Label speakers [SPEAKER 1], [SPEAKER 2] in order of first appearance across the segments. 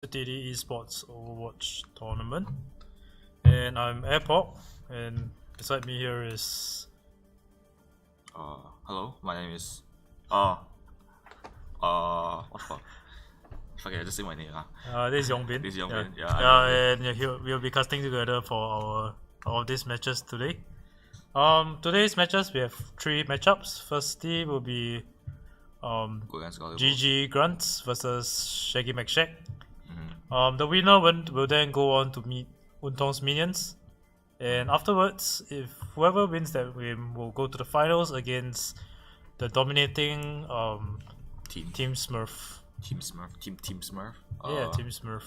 [SPEAKER 1] SUTD Esports Overwatch tournament, and I'm Airport, and beside me here is
[SPEAKER 2] hello, my name is what the fuck? Fuck it, just say my name.
[SPEAKER 1] this is Yongbin.
[SPEAKER 2] This is Yongbin,
[SPEAKER 1] and we'll be casting together for our these matches today. Today's matches we have 3 matchups. Firstly will be GG Grunts versus ShaggyMcShag. The winner will then go on to meet Untong's minions, and afterwards, if whoever wins that game will go to the finals against the dominating Team Smurf.
[SPEAKER 2] Team Smurf.
[SPEAKER 1] Team Smurf.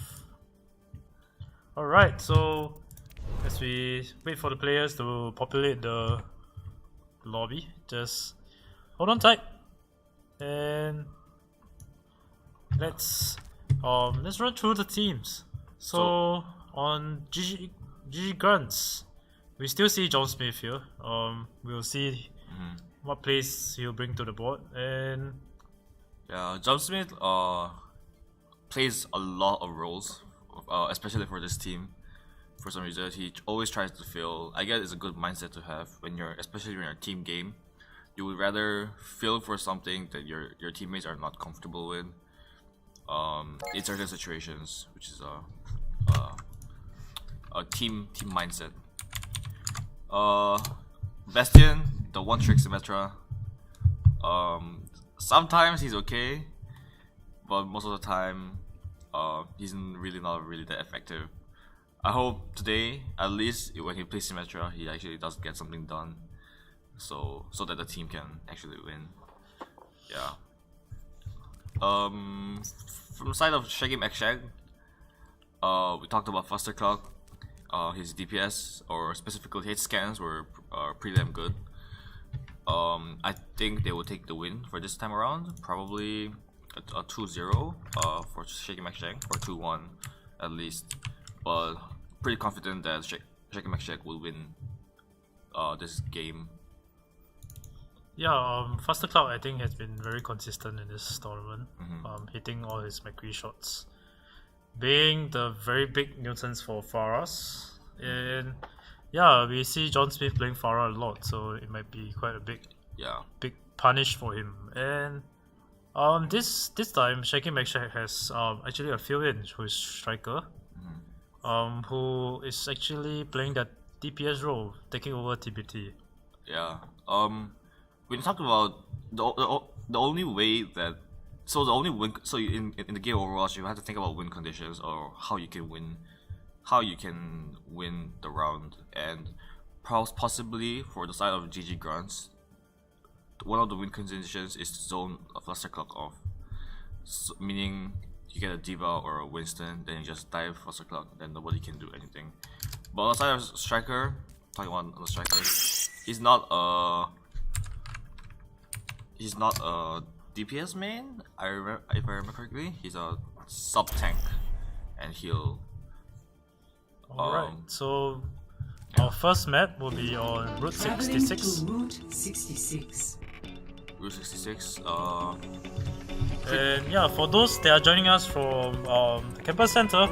[SPEAKER 1] Alright, so as we wait for the players to populate the lobby, just hold on tight and let's run through the teams. So on GG Grunts, we still see John Smith here. We'll see what plays he'll bring to the board, and
[SPEAKER 2] John Smith plays a lot of roles, especially for this team. For some reason, he always tries to feel. I guess it's a good mindset to have especially when you're a team game. You would rather feel for something that your teammates are not comfortable with. In certain situations, which is a team mindset. Bastion, the one trick Symmetra. Sometimes he's okay, but most of the time, he's not really that effective. I hope today, at least when he plays Symmetra, he actually does get something done, so that the team can actually win. Yeah. From the side of ShaggyMcShag, we talked about Faster Clock. His DPS, or specifically hit scans, were pretty damn good. I think they will take the win for this time around. Probably a 2-0 for ShaggyMcShag, or 2-1 at least. But pretty confident that ShaggyMcShag will win this game.
[SPEAKER 1] Yeah, Faster Cloud I think has been very consistent in this tournament, hitting all his McCree shots, being the very big nuisance for Pharahs, and yeah, we see John Smith playing Pharah a lot, so it might be quite a big punish for him. And this time ShaggyMcShag has actually a fill-in who is striker, who is actually playing that DPS role, taking over TBT.
[SPEAKER 2] Yeah. We talked about the only way that in the game Overwatch you have to think about win conditions, or how you can win the round, and possibly for the side of GG Grunts, one of the win conditions is to zone a Fluster Clock off, meaning you get a D.Va or a Winston, then you just dive Fluster Clock, then nobody can do anything. But on the side of Striker, talking about the Striker, he's not a DPS main. If I remember correctly, he's a sub tank and heal.
[SPEAKER 1] Alright, so our first map will be on Route 66.
[SPEAKER 3] Route 66.
[SPEAKER 2] Route 66.
[SPEAKER 1] And yeah, for those that are joining us from the campus center,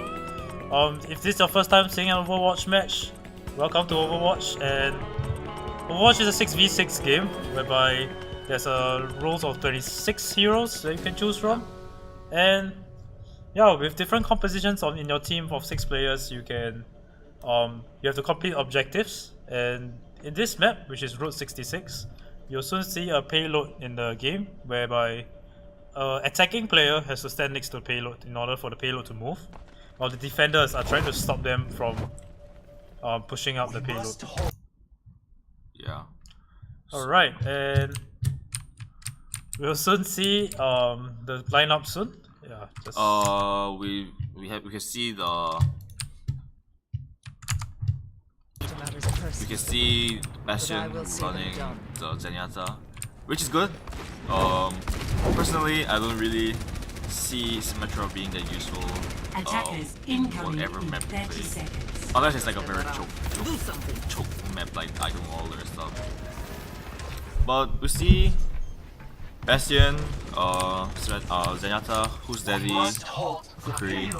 [SPEAKER 1] if this is your first time seeing an Overwatch match, welcome to Overwatch. And Overwatch is a 6v6 game whereby there's roles of 26 heroes that you can choose from, and yeah, with different compositions in your team of 6 players, you can you have to complete objectives. And in this map, which is Route 66, you'll soon see a payload in the game whereby attacking player has to stand next to the payload in order for the payload to move, while the defenders are trying to stop them from pushing out the payload.
[SPEAKER 2] Yeah.
[SPEAKER 1] Alright, and we'll soon see the lineup soon. Yeah. Just
[SPEAKER 2] we can see Bastion running the Zenyatta, which is good. Personally, I don't really see Symmetra being that useful on whatever map you play, unless it's like a very choke map like Icon Wall or stuff. But we see Bastion, Zenyatta, Who's Daddy, McCree,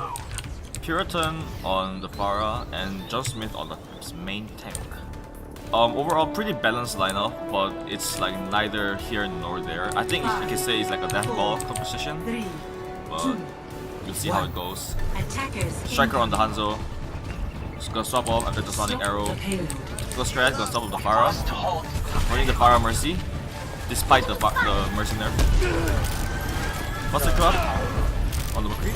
[SPEAKER 2] Puritan on the Pharah, and John Smith on the main tank. Overall, pretty balanced lineup, but it's like neither here nor there. I think you can say it's like a death ball composition, but you'll see how it goes. Striker on the Hanzo. Just gonna swap off after the Sonic Arrow. Go Strat, gonna stop up the Pharah. Running the Pharah Mercy, despite the Mercy nerf. Buster Club on the McCree.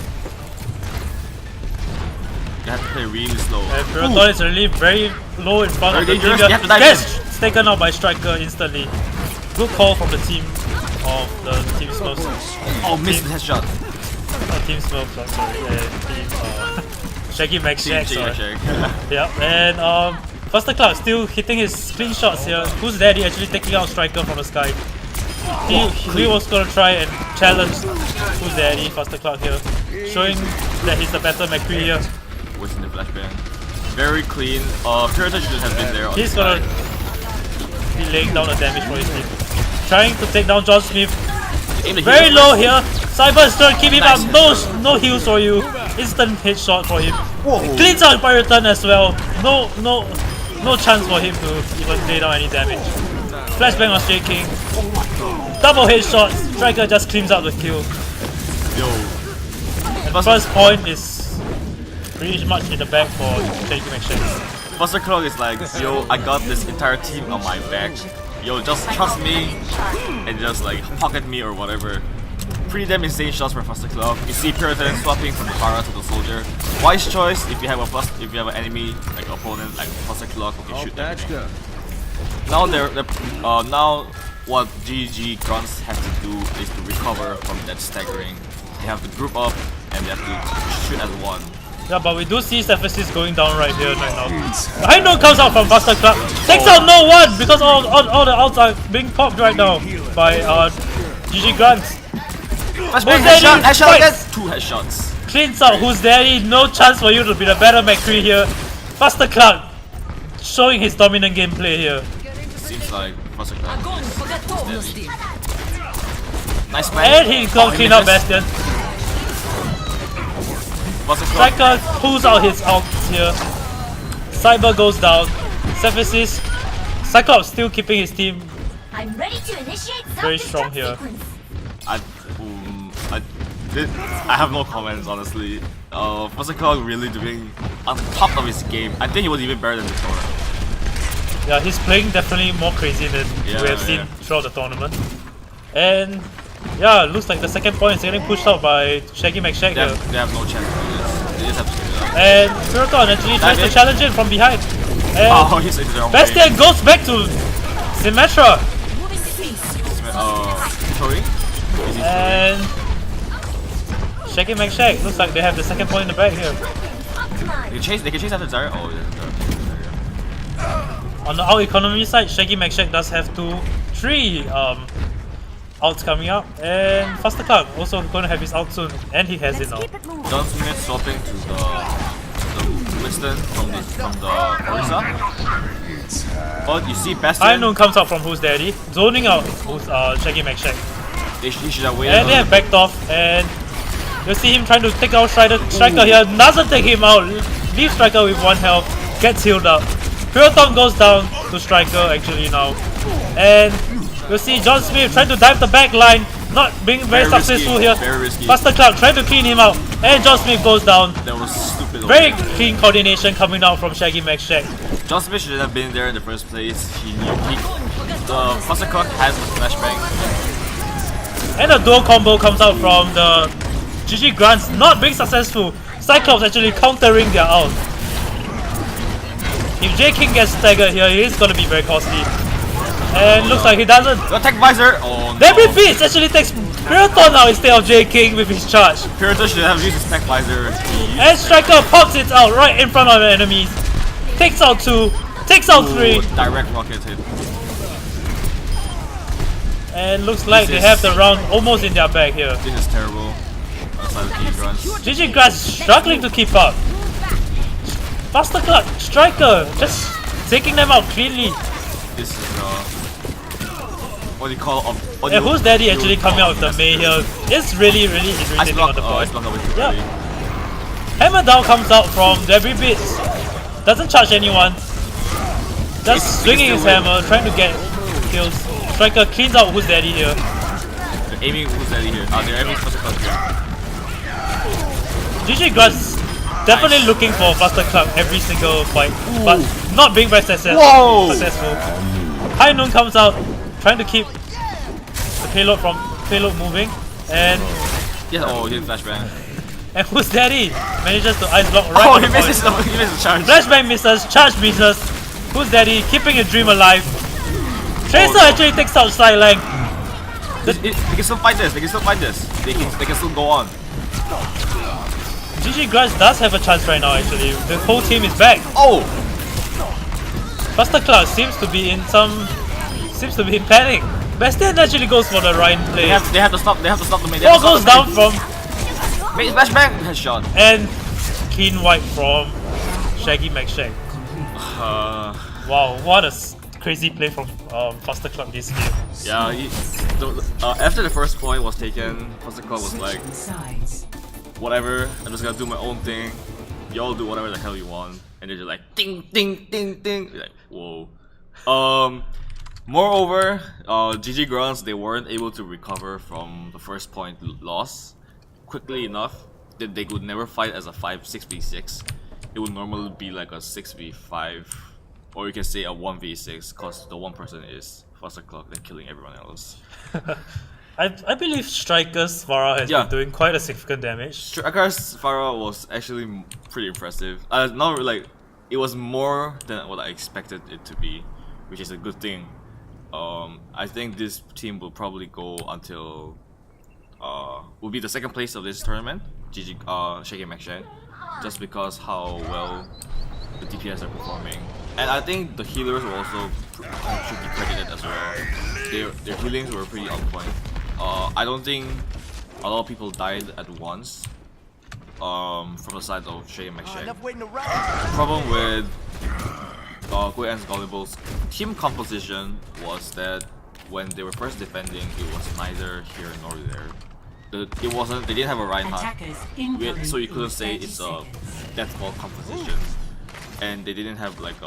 [SPEAKER 2] You have to play really slow.
[SPEAKER 1] And Puritan is really very low in front of the
[SPEAKER 2] dangerous.
[SPEAKER 1] Giga.
[SPEAKER 2] You have to dive
[SPEAKER 1] Gets taken out by Striker instantly. Good call from the team of the Team Smurfs.
[SPEAKER 2] Oh, missed the headshot.
[SPEAKER 1] Team Smurfs, I'm sorry. Team ShaggyMcShag, sorry.
[SPEAKER 2] Shag.
[SPEAKER 1] Yeah, and Faster Clark still hitting his clean shots here. Who's Daddy actually taking out Striker from the sky? He was gonna try and challenge Who's Daddy, Faster Clark here, showing that he's the better McCree here.
[SPEAKER 2] Wasting the flashbang. Very clean. Puritan should have been there.
[SPEAKER 1] He's gonna be laying down the damage for his team. Trying to take down John Smith. Very low here. Cyber is trying to keep him up. No heals for you. Instant headshot for him. He cleans out Puritan as well. No chance for him to even lay down any damage. Flashbang on Straight King. Double headshot. Striker just cleans out the kill.
[SPEAKER 2] Yo.
[SPEAKER 1] And first point is pretty much in the bag for ShaggyMcShag.
[SPEAKER 2] Buster Clock is like, yo, I got this entire team on my back. Yo, just trust me and just like pocket me or whatever. Pretty damn insane shots from Buster Clock. You see Puritan swapping from the Pharah to the Soldier. Wise choice if you have an enemy like opponent like Buster Clock, okay, shoot them. Now now what GG Grunts have to do is to recover from that staggering. They have to group up and they have to shoot as one.
[SPEAKER 1] Yeah, but we do see Sephiroth going down right here right now. High note comes out from Buster Club. Takes out no one because all the outs are being popped right now by GG Grunts.
[SPEAKER 2] Headshot again! 2 headshots.
[SPEAKER 1] Cleans out Who's Daddy. No chance for you to be the better McCree here. Buster Club showing his dominant gameplay here.
[SPEAKER 2] Seems like Buster Club is deadly. Nice man.
[SPEAKER 1] And he got clean up Bastion. Striker pulls out his ults here. Cyber goes down. Sephiroth. Cyclops still keeping his team very strong here.
[SPEAKER 2] I have no comments honestly. Buster Clock really doing on top of his game. I think he was even better than before.
[SPEAKER 1] Yeah, he's playing definitely more crazy than we have seen throughout the tournament. And yeah, looks like the second point is getting pushed out by ShaggyMcShag here.
[SPEAKER 2] They have no chance to do this. They just have to split it up.
[SPEAKER 1] And Puritan actually tries to challenge it from behind. And
[SPEAKER 2] he's in the wrong
[SPEAKER 1] Bastion goes back to Symmetra.
[SPEAKER 2] Tori?
[SPEAKER 1] And ShaggyMcShag looks like they have the second point in the bag here.
[SPEAKER 2] They can chase after Zarya. Oh yeah.
[SPEAKER 1] On the out economy side, ShaggyMcShag does have 3 outs coming up, and Faster Clark also going to have his out soon, and he has it now.
[SPEAKER 2] John Smith swapping to the Winston from the Orisa. But you see Bastion.
[SPEAKER 1] High Noon comes out from Who's Daddy, zoning out ShaggyMcShag.
[SPEAKER 2] He should have waited.
[SPEAKER 1] And they have backed off, and you see him trying to take out Striker here, doesn't take him out, leaves Striker with 1 health, gets healed up. Puritan goes down to Striker actually now, and you see John Smith trying to dive the back line, not being very successful here.
[SPEAKER 2] Very risky.
[SPEAKER 1] Buster Clark trying to clean him out, and John Smith goes down.
[SPEAKER 2] That was stupid.
[SPEAKER 1] Very clean coordination coming out from ShaggyMcShag.
[SPEAKER 2] John Smith should have been there in the first place. The Buster Clock has the flashbang.
[SPEAKER 1] And a dual combo comes out from the GG Grunts, not being successful. Cyclops actually countering their out. If J King gets staggered here, he is going to be very costly. And looks like he doesn't.
[SPEAKER 2] Attack visor! Oh no.
[SPEAKER 1] Every piece actually takes Puritan now instead of J King with his charge.
[SPEAKER 2] Puritan should have used his attack visor.
[SPEAKER 1] And Striker pops it out right in front of the enemies. Takes out 2, takes out 3.
[SPEAKER 2] Direct rocket hit.
[SPEAKER 1] And looks like they have the round almost in their bag here.
[SPEAKER 2] This is terrible. Outside of GG Grunts.
[SPEAKER 1] GG Grunts struggling to keep up. Faster Club, Striker just taking them out cleanly.
[SPEAKER 2] This is what do you call
[SPEAKER 1] Who's Daddy actually coming out with the May here? It's really irritating on the point.
[SPEAKER 2] Ice block away too early.
[SPEAKER 1] Hammer down comes out from Debris Bits. Doesn't charge anyone. Just swinging his hammer, trying to get kills. Striker cleans out Who's Daddy here.
[SPEAKER 2] They're aiming Who's Daddy here. They're aiming Faster Club here.
[SPEAKER 1] GG Grunts definitely looking for Faster Club every single fight, but not being very successful. High Noon comes out, trying to keep the payload moving, and
[SPEAKER 2] Yeah, oh, he did flashbang.
[SPEAKER 1] and Who's Daddy manages to ice block right.
[SPEAKER 2] Oh, he misses the charge.
[SPEAKER 1] Flashbang misses, charge misses. Who's Daddy keeping a dream alive. Tracer actually takes out Sidelang.
[SPEAKER 2] They can still fight this. They can still fight this. They can still go on.
[SPEAKER 1] GG Grunts does have a chance right now. Actually, the whole team is back.
[SPEAKER 2] Oh,
[SPEAKER 1] Buster Cloud seems to be in panic. Bastion actually goes for the Ryan play.
[SPEAKER 2] they have to stop. They have to stop the main.
[SPEAKER 1] Ball goes down from
[SPEAKER 2] Flashbang headshot.
[SPEAKER 1] and clean wipe from ShaggyMcShag. Wow, what a crazy play from Faster Club this game.
[SPEAKER 2] Yeah, after the first point was taken, Faster Club was like, whatever, I'm just gonna do my own thing. Y'all do whatever the hell you want. And they're just like, ding, ding, ding, ding. You're like, whoa. Moreover, GG Grunts, they weren't able to recover from the first point loss quickly enough that they could never fight as a 6v6. It would normally be like a 6v5, or you can say a 1v6, cause the one person is Faster Club and killing everyone else.
[SPEAKER 1] I believe Striker's Farah has been doing quite a significant damage.
[SPEAKER 2] Striker's Farah was actually pretty impressive. Not like it was more than what I expected it to be, which is a good thing. I think this team will probably go until will be the second place of this tournament. GG ShaggyMcShag, just because how well the DPS are performing, and I think the healers will also should be credited as well. Their healings were pretty on point. I don't think a lot of people died at once from the side of ShaggyMcShag. The problem with Gui-An's Gui-lible's team composition was that when they were first defending, it was neither here nor there. They didn't have a Reinhardt, so you couldn't say it's a deathball composition. And they didn't have like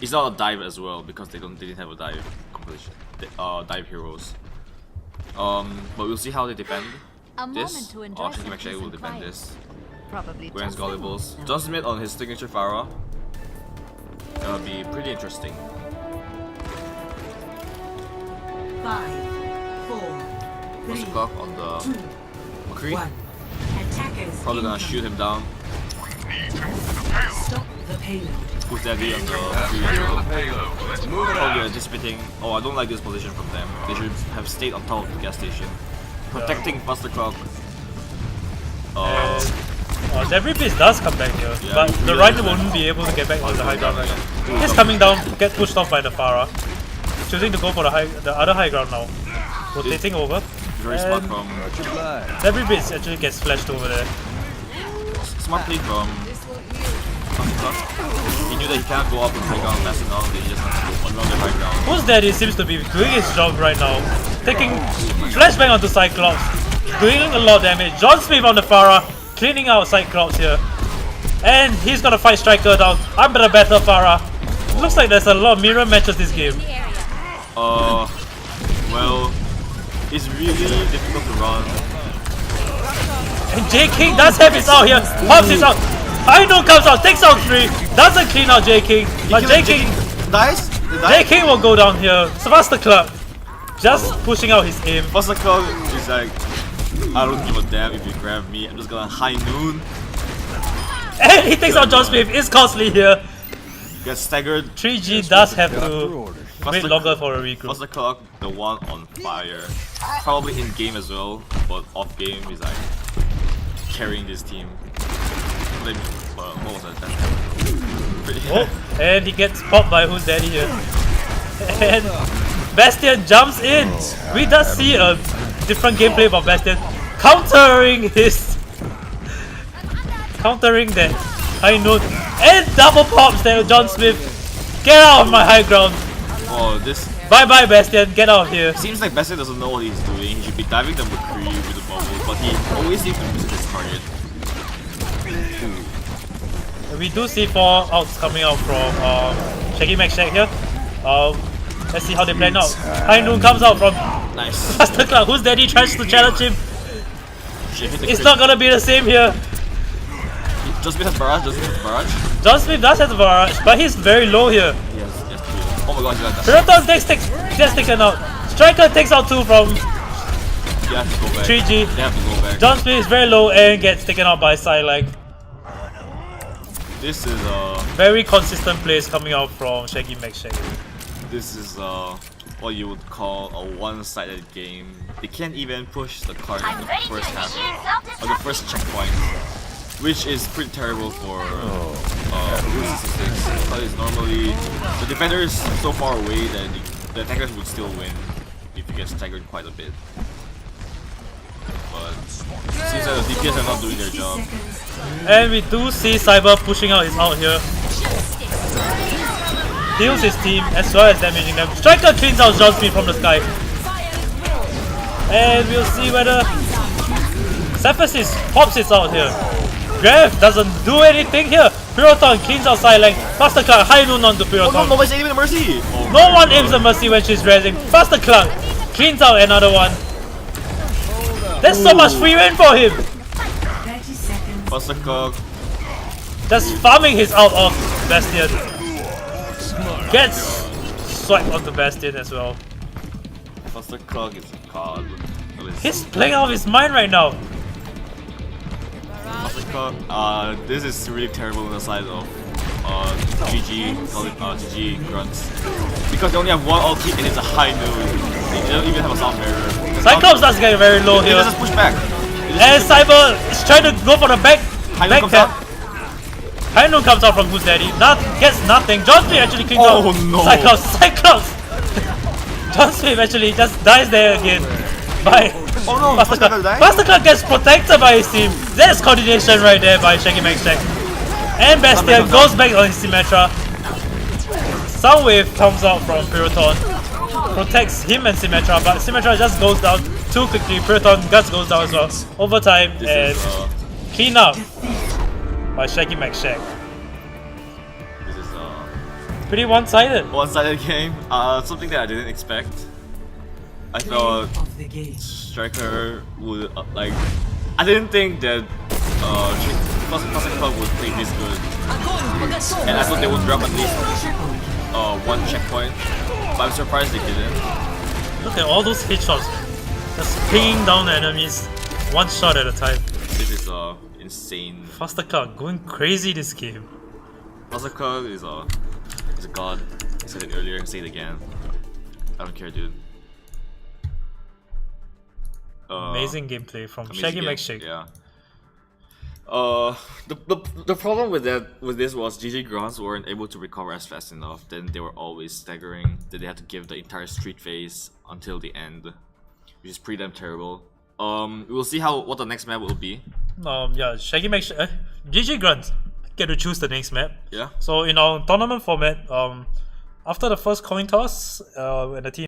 [SPEAKER 2] it's not a dive as well, because they didn't have a dive composition, dive heroes. But we'll see how they defend this. ShaggyMcShag will defend this. Gui-An's Gui-lible's John Smith on his signature Farah. Gonna be pretty interesting.
[SPEAKER 3] 5, 4, 3,
[SPEAKER 2] Clock on the
[SPEAKER 3] 2,
[SPEAKER 2] McCree.
[SPEAKER 3] 1. Attackers
[SPEAKER 2] Probably gonna shoot him down.
[SPEAKER 3] Stop the payload.
[SPEAKER 2] Who's that on the McCree? Probably anticipating. Oh, I don't like this position from them. They should have stayed on top of the gas station, protecting Faster Clock.
[SPEAKER 1] Debris Bits does come back here, but the Rider wouldn't be able to get back on the high ground. He's coming down, get pushed off by the Farah. Choosing to go for the other high ground now. Rotating over.
[SPEAKER 2] Very smart from
[SPEAKER 1] Debris Bits actually gets flashed over there.
[SPEAKER 2] smart play from Faster Clock. He knew that he can't go up on high ground fast enough, that he just has to go around the high ground.
[SPEAKER 1] Who's Daddy seems to be doing his job right now. Taking flashbang onto Cyclops. Doing a lot of damage. John Smith on the Farah. Cleaning out Cyclops here. And he's gonna fight Striker down. I'm the better Farah. Looks like there's a lot of mirror matches this game.
[SPEAKER 2] Well, it's really difficult to run.
[SPEAKER 1] And J King does have his out here. Pops his out. I know comes out, takes out 3. Doesn't clean out J King. But J King
[SPEAKER 2] dies?
[SPEAKER 1] J King will go down here. Faster Club. Just pushing out his aim.
[SPEAKER 2] Faster Clock is like, I don't give a damn if you grab me, I'm just gonna high noon.
[SPEAKER 1] And he takes out John Smith. It's costly here.
[SPEAKER 2] Gets staggered.
[SPEAKER 1] 3G does have to wait longer for a regroup.
[SPEAKER 2] Faster Clock, the one on fire. Probably in game as well, but off game is like carrying this team. What was that?
[SPEAKER 1] And he gets popped by Who's Daddy here. And Bastion jumps in. We does see a different gameplay from Bastion. Countering that high note. And double pops there, John Smith. Get out of my high ground.
[SPEAKER 2] Oh, this.
[SPEAKER 1] Bye bye Bastion, get out of here.
[SPEAKER 2] Seems like Bastion doesn't know what he's doing. He should be diving the McCree with the bubble, but he always seems to miss his target.
[SPEAKER 1] we do see 4 outs coming out from ShaggyMcShag here. Let's see how they plan out. High Noon comes out from
[SPEAKER 2] Nice.
[SPEAKER 1] Faster Cloud. Who's Daddy tries to challenge him. It's not gonna be the same here.
[SPEAKER 2] Just because barrage, doesn't have barrage.
[SPEAKER 1] John Smith does have the barrage, but he's very low here.
[SPEAKER 2] Yes. Oh my god, he got that.
[SPEAKER 1] Puriton gets taken out. Striker takes out 2 from
[SPEAKER 2] You have to go back.
[SPEAKER 1] 3G.
[SPEAKER 2] They have to go back.
[SPEAKER 1] John Smith is very low and gets taken out by Psylag.
[SPEAKER 2] This is
[SPEAKER 1] Very consistent plays coming out from ShaggyMcShag.
[SPEAKER 2] this is what you would call a one-sided game. They can't even push the card in the first half or the first checkpoint, which is pretty terrible for Bruce's statistics. Because normally the defender is so far away that the attackers would still win if you get staggered quite a bit. But it seems that the DPS are not doing their job.
[SPEAKER 1] And we do see Cyber pushing out his ult here. Heals his team as well as damaging them. Striker cleans out John Smith from the sky. And we'll see whether Sephiroth pops his out here. Gref doesn't do anything here. Puriton cleans out Psylang. Faster Cloud, High Noon onto Puriton.
[SPEAKER 2] Oh no, nobody's aiming a mercy! Oh
[SPEAKER 1] No one aims a mercy when she's raising. Faster Cloud cleans out another one. There's so much free win for him.
[SPEAKER 3] 30 seconds.
[SPEAKER 2] Faster Cog.
[SPEAKER 1] Just farming his out of Bastion. Gets swiped onto Bastion as well.
[SPEAKER 2] Faster Cog is a god.
[SPEAKER 1] He's playing out of his mind right now.
[SPEAKER 2] Faster Cog, this is really terrible on the side of GG Grunts. Because they only have one ulti and it's a high noon. They don't even have a sound barrier.
[SPEAKER 1] Cyclops does get very low
[SPEAKER 2] They
[SPEAKER 1] here.
[SPEAKER 2] just push back.
[SPEAKER 1] And Cyber is trying to go for the back
[SPEAKER 2] Comes
[SPEAKER 1] tap.
[SPEAKER 2] out.
[SPEAKER 1] High Noon comes out from Who's Daddy. Gets nothing. John Smith actually cleans out
[SPEAKER 2] no.
[SPEAKER 1] Cyclops! John Smith actually just dies there again. By
[SPEAKER 2] Oh no,
[SPEAKER 1] Faster
[SPEAKER 2] Faster Cog
[SPEAKER 1] Cloud.
[SPEAKER 2] died?
[SPEAKER 1] Faster Cloud gets protected by his team. There's coordination right there by ShaggyMcShag. And Bastion goes back on his Symmetra. Soundwave comes out from Puriton. Protects him and Symmetra, but Symmetra just goes down too quickly. Puriton guts goes down as well. Overtime and
[SPEAKER 2] This is
[SPEAKER 1] clean up by ShaggyMcShag.
[SPEAKER 2] this is
[SPEAKER 1] Pretty one-sided.
[SPEAKER 2] one-sided game. Something that I didn't expect. I thought
[SPEAKER 3] Of the game.
[SPEAKER 2] Striker would like. I didn't think that Faster Cog would play this good, and I thought they would drop at least one checkpoint. But I'm surprised they didn't.
[SPEAKER 1] Look at all those headshots. Just pinging down the enemies one shot at a time.
[SPEAKER 2] This is insane.
[SPEAKER 1] Faster Cloud going crazy this game.
[SPEAKER 2] Faster Cog is a god. I said it earlier. Say it again. I don't care, dude.
[SPEAKER 1] Amazing gameplay from
[SPEAKER 2] Amazing game,
[SPEAKER 1] ShaggyMcShag.
[SPEAKER 2] Yeah. The problem with this was GG Grunts weren't able to recover as fast enough. Then they were always staggering. Then they had to give the entire street phase until the end, which is pretty damn terrible. We'll see what the next map will be.
[SPEAKER 1] Yeah, ShaggyMcShag, GG Grunts get to choose the next map.
[SPEAKER 2] Yeah.
[SPEAKER 1] So in our tournament format, after the first coin toss, when the team